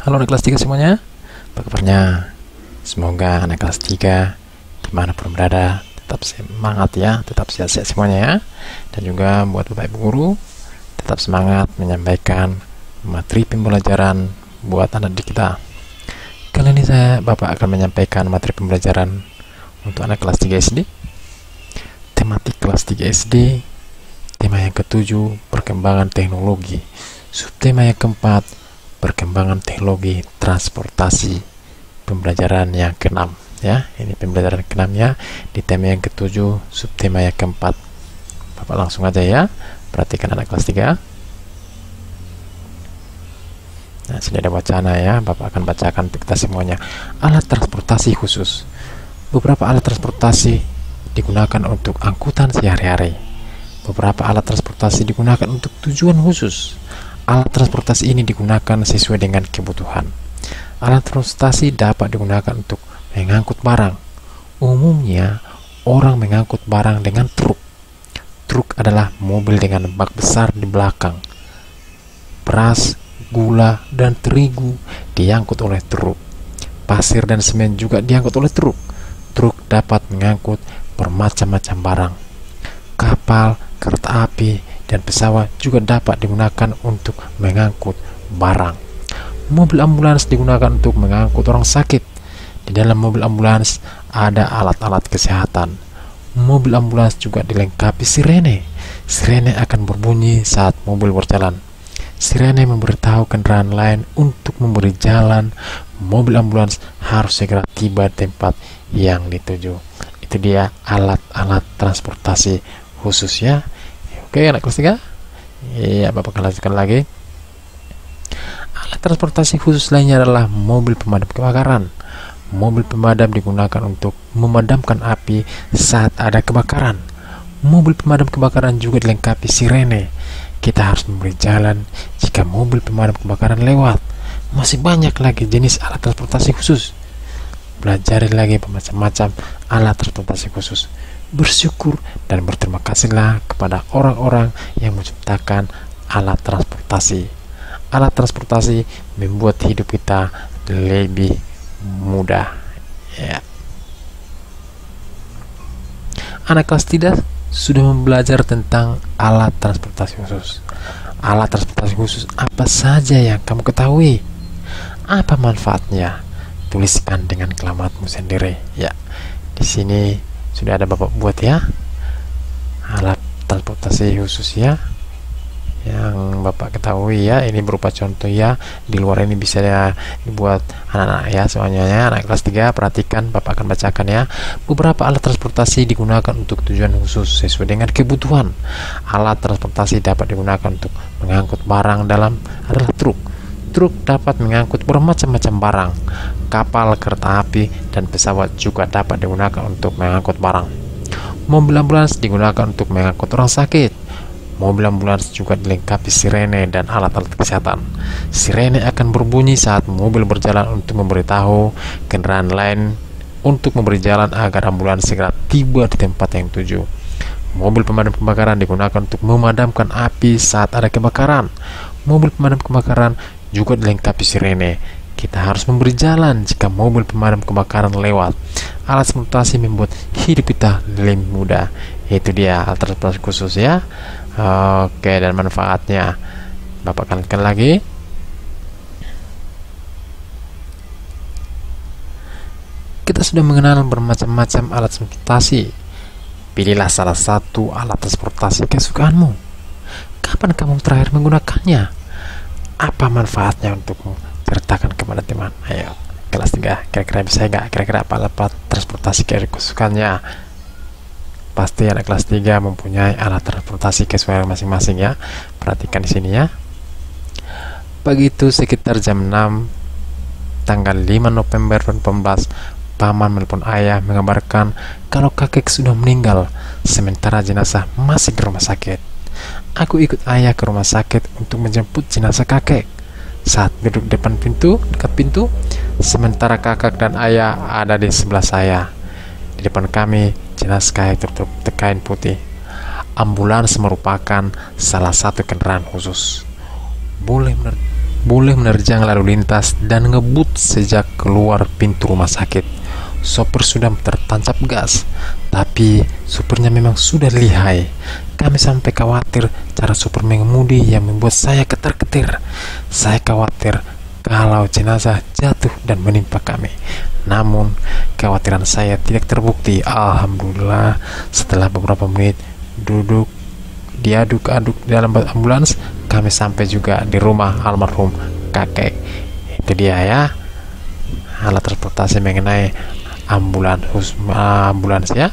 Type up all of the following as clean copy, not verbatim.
Halo anak kelas 3 semuanya, apa kabarnya? Semoga anak kelas 3 dimanapun berada tetap semangat ya, tetap sehat-sehat semuanya ya. Dan juga buat Bapak Ibu Guru, tetap semangat menyampaikan materi pembelajaran buat anak didik kita. Kali ini Bapak akan menyampaikan materi pembelajaran untuk anak kelas 3 SD. Tematik kelas 3 SD, tema yang ke-7, perkembangan teknologi. Subtema yang keempat, perkembangan teknologi transportasi. Pembelajaran yang ke-6 ya, ini pembelajaran ke-6 ya, di tema yang ke-7, subtema yang ke-4. Bapak langsung aja ya, perhatikan anak kelas 3. Nah, sudah ada wacana ya, Bapak akan bacakan untuk kita semuanya. Alat transportasi khusus. Beberapa alat transportasi digunakan untuk angkutan sehari-hari. Beberapa alat transportasi digunakan untuk tujuan khusus. Alat transportasi ini digunakan sesuai dengan kebutuhan. Alat transportasi dapat digunakan untuk mengangkut barang. Umumnya, orang mengangkut barang dengan truk. Truk adalah mobil dengan bak besar di belakang. Beras, gula, dan terigu diangkut oleh truk. Pasir dan semen juga diangkut oleh truk. Truk dapat mengangkut bermacam-macam barang. Kapal, kereta api, dan pesawat juga dapat digunakan untuk mengangkut barang. Mobil ambulans digunakan untuk mengangkut orang sakit. Di dalam mobil ambulans ada alat-alat kesehatan. Mobil ambulans juga dilengkapi sirene. Sirene akan berbunyi saat mobil berjalan. Sirene memberitahu kendaraan lain untuk memberi jalan. Mobil ambulans harus segera tiba di tempat yang dituju. Itu dia alat-alat transportasi khusus ya. Oke, anak kelas 3. Iya, Bapak akan lanjutkan lagi. Alat transportasi khusus lainnya adalah mobil pemadam kebakaran. Mobil pemadam digunakan untuk memadamkan api saat ada kebakaran. Mobil pemadam kebakaran juga dilengkapi sirene. Kita harus memberi jalan jika mobil pemadam kebakaran lewat. Masih banyak lagi jenis alat transportasi khusus. Pelajari lagi macam-macam alat transportasi khusus. Bersyukur dan berterima kasihlah kepada orang-orang yang menciptakan alat transportasi. Alat transportasi membuat hidup kita lebih mudah ya. Anak kelas 3 sudah belajar tentang alat transportasi khusus. Alat transportasi khusus apa saja yang kamu ketahui? Apa manfaatnya? Tuliskan dengan kalimatmu sendiri ya. Di sini sudah ada Bapak buat ya, alat transportasi khusus ya, yang Bapak ketahui ya. Ini berupa contoh ya, di luar ini bisa ya dibuat anak-anak ya. Soalnya ya, anak kelas 3 perhatikan, Bapak akan bacakan ya. Beberapa alat transportasi digunakan untuk tujuan khusus sesuai dengan kebutuhan. Alat transportasi dapat digunakan untuk mengangkut barang dalam adalah truk. Truk dapat mengangkut bermacam-macam barang. Kapal, kereta api, dan pesawat juga dapat digunakan untuk mengangkut barang. Mobil ambulans digunakan untuk mengangkut orang sakit. Mobil ambulans juga dilengkapi sirene dan alat-alat kesehatan. Sirene akan berbunyi saat mobil berjalan untuk memberitahu kendaraan lain untuk memberi jalan agar ambulans segera tiba di tempat yang tuju. Mobil pemadam kebakaran digunakan untuk memadamkan api saat ada kebakaran. Mobil pemadam kebakaran juga dilengkapi sirene. Kita harus memberi jalan jika mobil pemadam kebakaran lewat. Alat transportasi membuat hidup kita lebih mudah. Itu dia alat transportasi khusus ya. Oke, dan manfaatnya Bapak akan lanjutkan lagi. Kita sudah mengenal bermacam-macam alat transportasi. Pilihlah salah satu alat transportasi kesukaanmu. Kapan kamu terakhir menggunakannya? Apa manfaatnya untukmu? Ceritakan kepada teman. Ayo, kelas 3, kira-kira bisa nggak? Kira-kira apa alat transportasi kesukaannya? Pasti anak kelas 3 mempunyai alat transportasi kesukaan masing-masing ya. Perhatikan di sini ya. Pagi itu sekitar jam 6 tanggal 5 November 2018, paman menelpon ayah mengabarkan kalau kakek sudah meninggal sementara jenazah masih di rumah sakit. Aku ikut ayah ke rumah sakit untuk menjemput jenazah kakek. Saat duduk dekat pintu, sementara kakak dan ayah ada di sebelah saya. Di depan kami, jenazah kakek tertutup kain putih. Ambulans merupakan salah satu kendaraan khusus. boleh menerjang lalu lintas dan ngebut sejak keluar pintu rumah sakit. Sopir sudah tertancap gas, tapi supirnya memang sudah lihai. Kami sampai khawatir cara sopir mengemudi yang membuat saya ketar-ketir. Saya khawatir kalau jenazah jatuh dan menimpa kami. Namun kekhawatiran saya tidak terbukti. Alhamdulillah, setelah beberapa menit duduk diaduk-aduk dalam ambulans, kami sampai juga di rumah almarhum kakek. Itu dia ya, alat transportasi mengenai ambulans ya.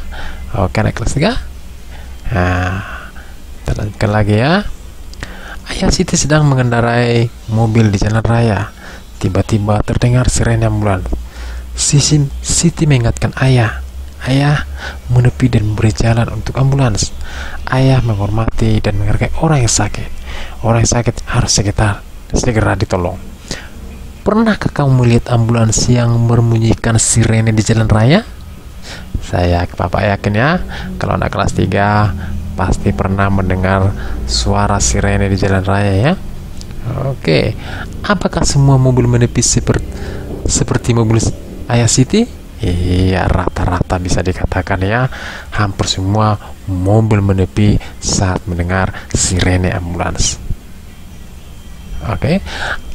Oke, naik kelas 3. Nah, kita lanjutkan lagi ya. Ayah Siti sedang mengendarai mobil di jalan raya. Tiba-tiba terdengar sirene ambulans. Siti mengingatkan ayah. Ayah menepi dan memberi jalan untuk ambulans. Ayah menghormati dan menghargai orang yang sakit. Orang yang sakit harus segera ditolong. Pernahkah kamu melihat ambulans yang membunyikan sirene di jalan raya? Bapak yakin ya, kalau anak kelas 3 pasti pernah mendengar suara sirene di jalan raya ya. Oke, apakah semua mobil menepi seperti mobil Ayah Siti? Iya, rata-rata bisa dikatakan ya, hampir semua mobil menepi saat mendengar sirene ambulans. Oke,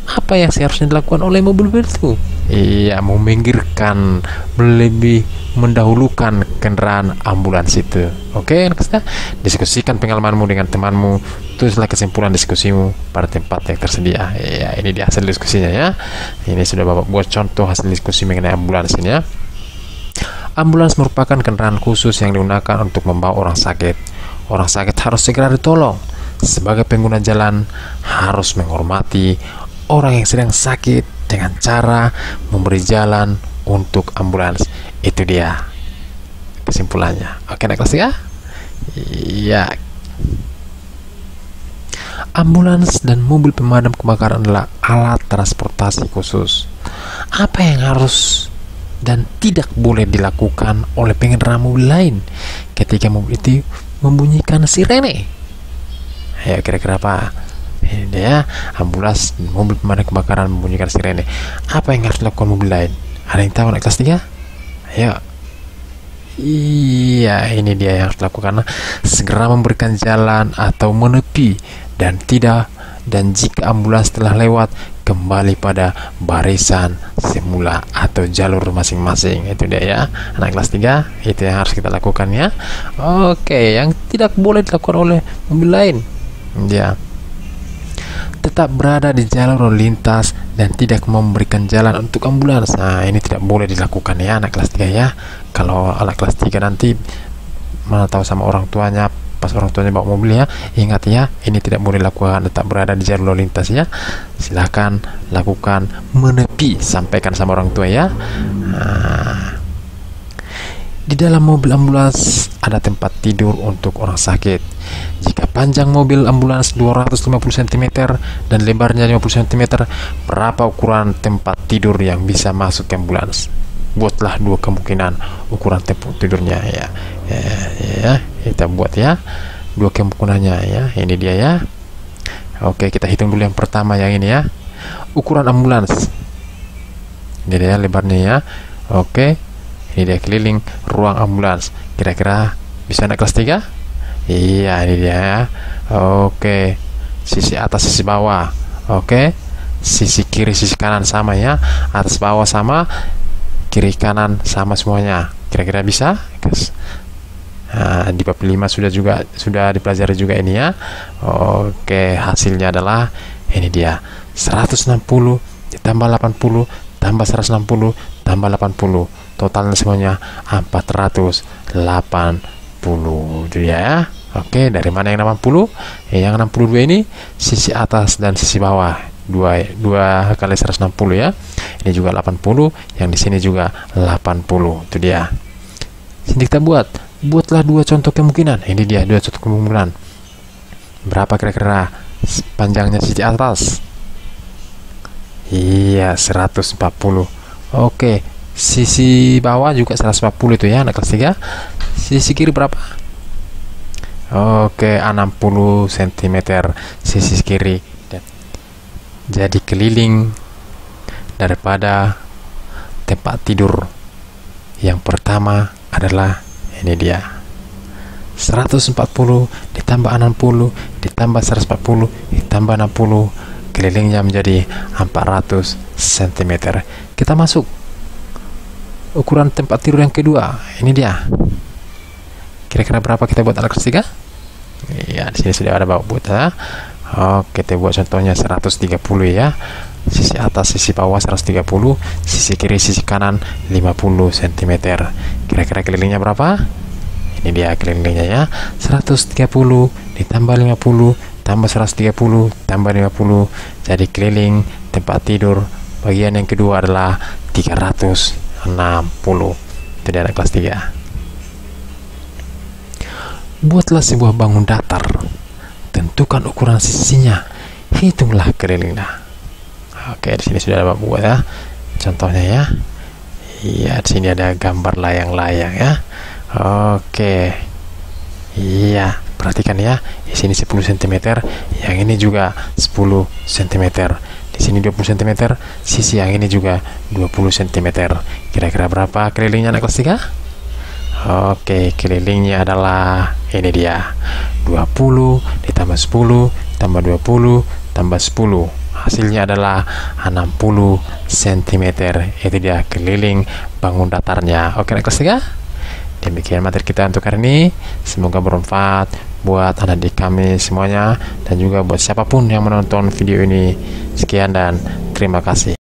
apa yang seharusnya dilakukan oleh mobil itu? Iya, meminggirkan, lebih mendahulukan kendaraan ambulans itu. Oke, kita diskusikan pengalamanmu dengan temanmu, tulislah kesimpulan diskusimu pada tempat yang tersedia. Iya, ini dia hasil diskusinya ya. Ini sudah Bapak buat contoh hasil diskusi mengenai ambulans ini ya. Ambulans merupakan kendaraan khusus yang digunakan untuk membawa orang sakit. Orang sakit harus segera ditolong. Sebagai pengguna jalan harus menghormati orang yang sedang sakit dengan cara memberi jalan untuk ambulans. Itu dia kesimpulannya. Oke, naik kelas 3. Iya. Ambulans dan mobil pemadam kebakaran adalah alat transportasi khusus. Apa yang harus dan tidak boleh dilakukan oleh pengendara mobil lain ketika mobil itu membunyikan sirene? Ayo, kira-kira apa? Ini dia, ambulans dan mobil pemadam kebakaran membunyikan sirene. Apa yang harus dilakukan mobil lain? Ada yang tahu naik kelas 3? Ayo. Iya, ini dia yang harus dilakukan. Segera memberikan jalan atau menepi, dan jika ambulans telah lewat, kembali pada barisan semula atau jalur masing-masing. Itu dia ya, anak kelas 3, itu yang harus kita lakukan ya. Oke, yang tidak boleh dilakukan oleh mobil lain ya, tetap berada di jalur lalu lintas dan tidak memberikan jalan untuk ambulans. Nah, ini tidak boleh dilakukan ya anak kelas 3 ya. Kalau anak kelas 3 nanti mana tahu sama orang tuanya, pas orang tuanya bawa mobil ya, ingat ya, ini tidak boleh dilakukan, tetap berada di jalur lalu lintas ya. Silahkan lakukan menepi, sampaikan sama orang tua ya. Nah, di dalam mobil ambulans ada tempat tidur untuk orang sakit. Jika panjang mobil ambulans 250 cm dan lebarnya 50 cm, berapa ukuran tempat tidur yang bisa masuk ke ambulans? Buatlah dua kemungkinan ukuran tempat tidurnya ya. Kita buat ya dua kemungkinannya ya. Ini dia ya. Oke, kita hitung dulu yang pertama yang ini ya. Ukuran ambulans. Ini dia lebarnya ya. Oke. Ini dia keliling ruang ambulans. Kira-kira bisa naik kelas 3? Iya, ini dia ya. Oke. Sisi atas, sisi bawah. Oke. Sisi kiri, sisi kanan sama ya. Atas bawah sama, kiri kanan sama semuanya. Kira-kira bisa? Nah, di bab 5 sudah dipelajari juga ini ya. Oke, hasilnya adalah ini dia. 160 ditambah 80 tambah 160 tambah 80. Totalnya semuanya 480. Itu ya. Oke, dari mana yang 80? Yang 62 ini sisi atas dan sisi bawah. 2 kali 160 ya. Ini juga 80, yang di sini juga 80. Itu dia. Sini kita buatlah dua contoh kemungkinan. Ini dia dua contoh kemungkinan. Berapa kira-kira panjangnya sisi atas? Iya, 140. Oke, sisi bawah juga 140 itu ya anak kelas 3. Sisi kiri berapa? Oke, 60 cm sisi kiri. Jadi keliling daripada tempat tidur yang pertama adalah ini dia, 140 ditambah 60 ditambah 140 ditambah 60, kelilingnya menjadi 400 cm. Kita masuk ukuran tempat tidur yang kedua. Ini dia. Kira-kira berapa kita buat alat kelas 3? Ya, di sini sudah ada buat ya. Oke, kita buat contohnya 130 ya. Sisi atas, sisi bawah 130, sisi kiri, sisi kanan 50 cm. Kira-kira kelilingnya berapa? Ini dia kelilingnya ya. 130 ditambah 50 tambah 130 tambah 50, jadi keliling tempat tidur bagian yang kedua adalah 360. Itu dia anak kelas 3. Buatlah sebuah bangun datar, tentukan ukuran sisinya, hitunglah kelilingnya. Oke, di sini sudah ada buat ya. Contohnya ya. Iya, di sini ada gambar layang-layang ya. Oke. Iya, perhatikan ya. Di sini 10 cm, yang ini juga 10 cm. Di sini 20 cm, sisi yang ini juga 20 cm. Kira-kira berapa kelilingnya anak kelas 3? Oke, kelilingnya adalah ini dia, 20 ditambah 10 tambah 20 tambah 10, hasilnya adalah 60 cm. Itu dia keliling bangun datarnya. Oke, anak kelas 3, demikian materi kita untuk hari ini. Semoga bermanfaat buat anak-adik kami semuanya dan juga buat siapapun yang menonton video ini. Sekian dan terima kasih.